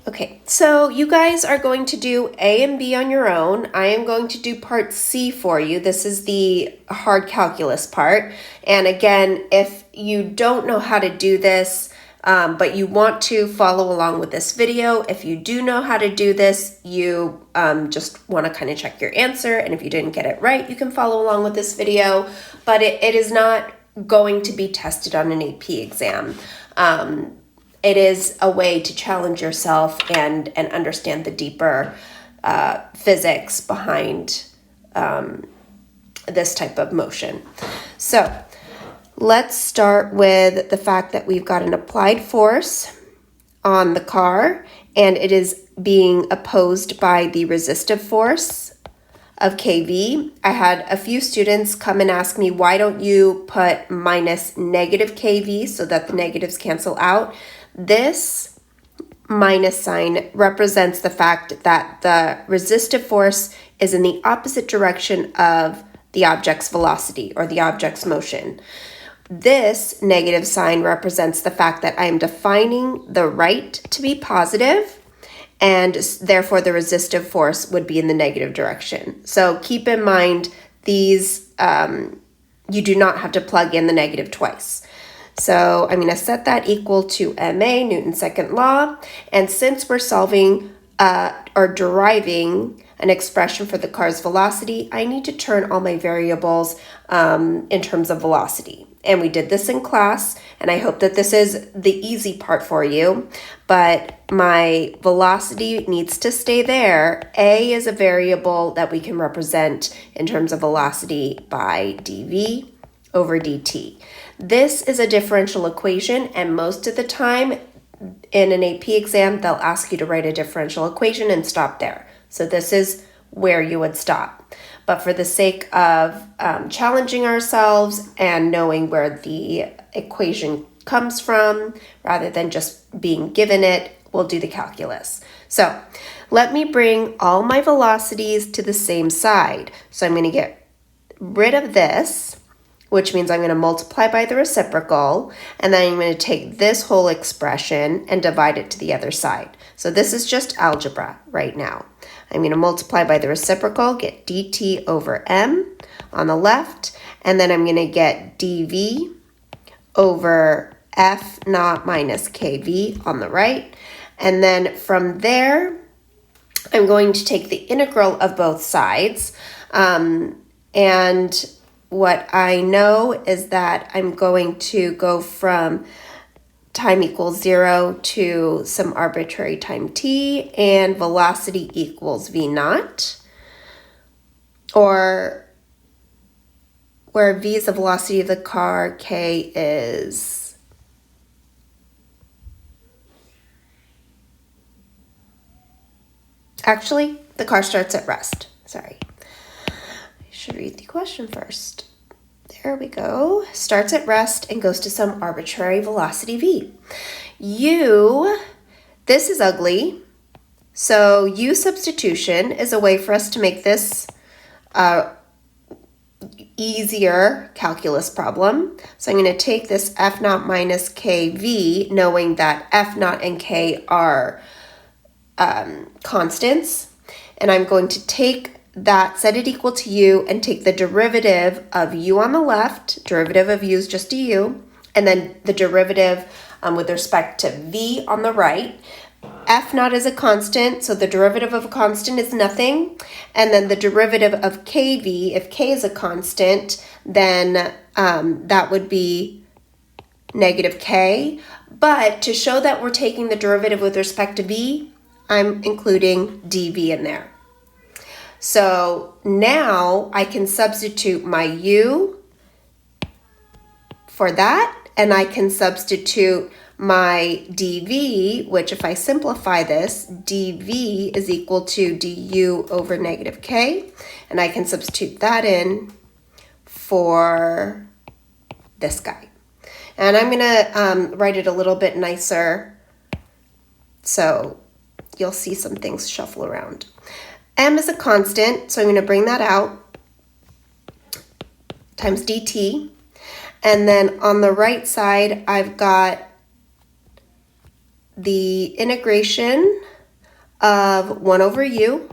Okay, so you guys are going to do A and B on your own. I am going to do part C for you. This is the hard calculus part. And again, if you don't know how to do this, but you want to follow along with this video, if you do know how to do this, you just want to kind of check your answer. And if you didn't get it right, you can follow along with this video. But it is not going to be tested on an AP exam. It is a way to challenge yourself and understand the deeper physics behind this type of motion. So let's start with the fact that we've got an applied force on the car, and it is being opposed by the resistive force of kV. I had a few students come and ask me, why don't you put minus negative kV so that the negatives cancel out? This minus sign represents the fact that the resistive force is in the opposite direction of the object's velocity or the object's motion. This negative sign represents the fact that I am defining the right to be positive, and therefore the resistive force would be in the negative direction. So keep in mind these, you do not have to plug in the negative twice. So I'm going to set that equal to MA, Newton's second law. And since we're solving or deriving an expression for the car's velocity, I need to turn all my variables in terms of velocity. And we did this in class, and I hope that this is the easy part for you. But my velocity needs to stay there. A is a variable that we can represent in terms of velocity by dv over dt. This is a differential equation, and most of the time in an AP exam, they'll ask you to write a differential equation and stop there. So this is where you would stop. But for the sake of challenging ourselves and knowing where the equation comes from, rather than just being given it, we'll do the calculus. So let me bring all my velocities to the same side. So I'm going to get rid of this, which means I'm going to multiply by the reciprocal, and then I'm going to take this whole expression and divide it to the other side. So this is just algebra right now. I'm going to multiply by the reciprocal, get dt over m on the left, and then I'm going to get dv over f naught minus kv on the right. And then from there, I'm going to take the integral of both sides, and what I know is that I'm going to go from time equals 0 to some arbitrary time t, and velocity equals v naught, or where v is the velocity of the car, k is actually the car starts at rest. Sorry. Should read the question first. There we go. Starts at rest and goes to some arbitrary velocity v. This is ugly. So U substitution is a way for us to make this easier calculus problem. So I'm going to take this F naught minus KV, knowing that F naught and K are constants. And I'm going to take that, set it equal to U, and take the derivative of U on the left. Derivative of U is just a U. And then the derivative with respect to V on the right. F naught is a constant, so the derivative of a constant is nothing. And then the derivative of KV, if K is a constant, then that would be negative K. But to show that we're taking the derivative with respect to V, I'm including dV in there. So now I can substitute my U for that, and I can substitute my dV, which if I simplify this, dV is equal to du over negative K, and I can substitute that in for this guy. And I'm going to write it a little bit nicer so you'll see some things shuffle around. M is a constant, so I'm going to bring that out, times dt. And then on the right side, I've got the integration of 1 over u.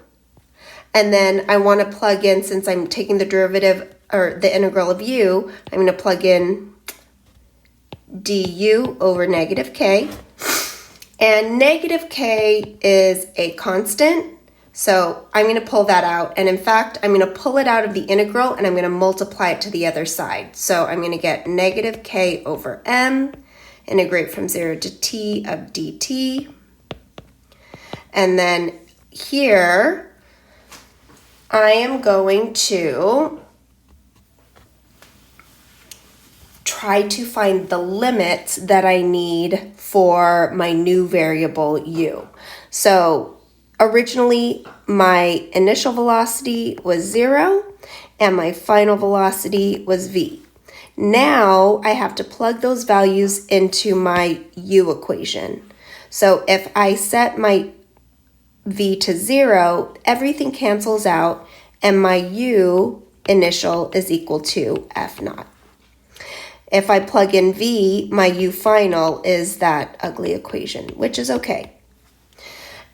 And then I want to plug in, since I'm taking the derivative or the integral of u, I'm going to plug in du over negative k. And negative k is a constant, so I'm going to pull that out. And in fact, I'm going to pull it out of the integral and I'm going to multiply it to the other side. So I'm going to get negative k over m, integrate from 0 to t of dt. And then here, I am going to try to find the limits that I need for my new variable u. So originally my initial velocity was 0 and my final velocity was v. Now I have to plug those values into my u equation. So if I set my v to 0, everything cancels out and my u initial is equal to f naught. If I plug in v, my u final is that ugly equation, which is okay.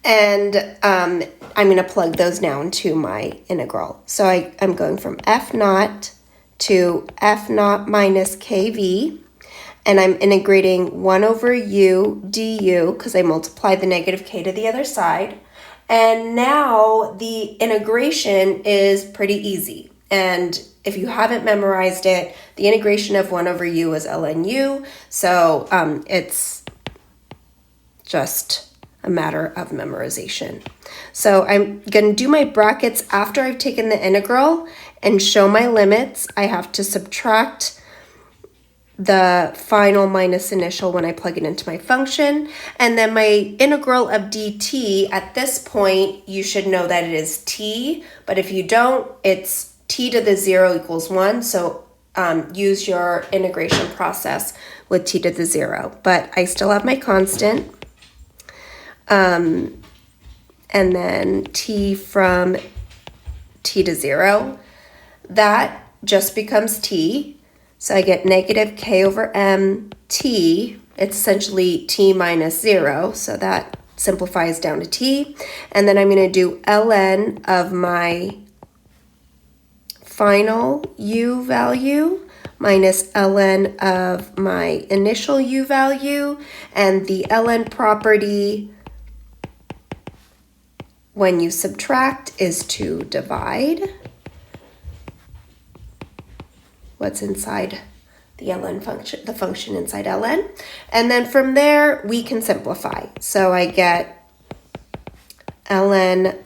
And I'm going to plug those now into my integral. So I'm going from f naught to f naught minus kv, and I'm integrating 1 over u du because I multiplied the negative k to the other side. And now the integration is pretty easy. And if you haven't memorized it, the integration of 1 over u is ln u. So it's just a matter of memorization. So I'm going to do my brackets after I've taken the integral and show my limits. I have to subtract the final minus initial when I plug it into my function. And then my integral of dt, at this point, you should know that it is t. But if you don't, it's t to the 0 equals 1. So use your integration process with t to the 0. But I still have my constant. And then t from t to 0. That just becomes t. So I get negative k over m t. It's essentially t minus 0. So that simplifies down to t. And then I'm going to do ln of my final u value minus ln of my initial u value. And the ln property when you subtract is to divide what's inside the ln function, the function inside ln. And then from there, we can simplify. So I get ln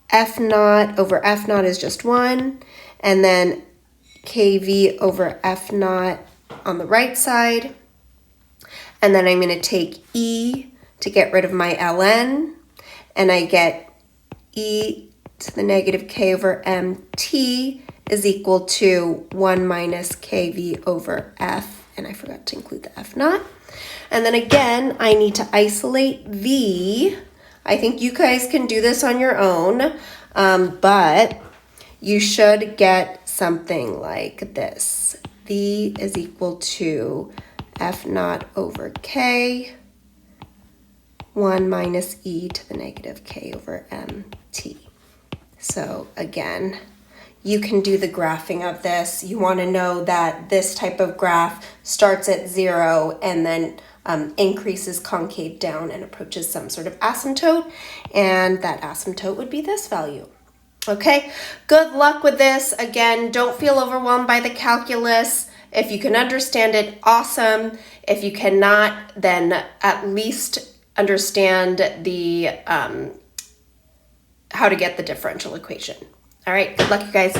f naught over f naught is just 1. And then kv over f naught on the right side. And then I'm going to take e to get rid of my ln. And I get e to the negative k over mt is equal to 1 minus kv over f, and I forgot to include the f naught. And then again, I need to isolate v. I think you guys can do this on your own, but you should get something like this. v is equal to f naught over k, 1 minus e to the negative k over mt. So again, you can do the graphing of this. You want to know that this type of graph starts at 0 and then increases concave down and approaches some sort of asymptote, and that asymptote would be this value. Okay, good luck with this. Again, don't feel overwhelmed by the calculus. If you can understand it, awesome. If you cannot, then at least understand the how to get the differential equation. All right, good luck, you guys.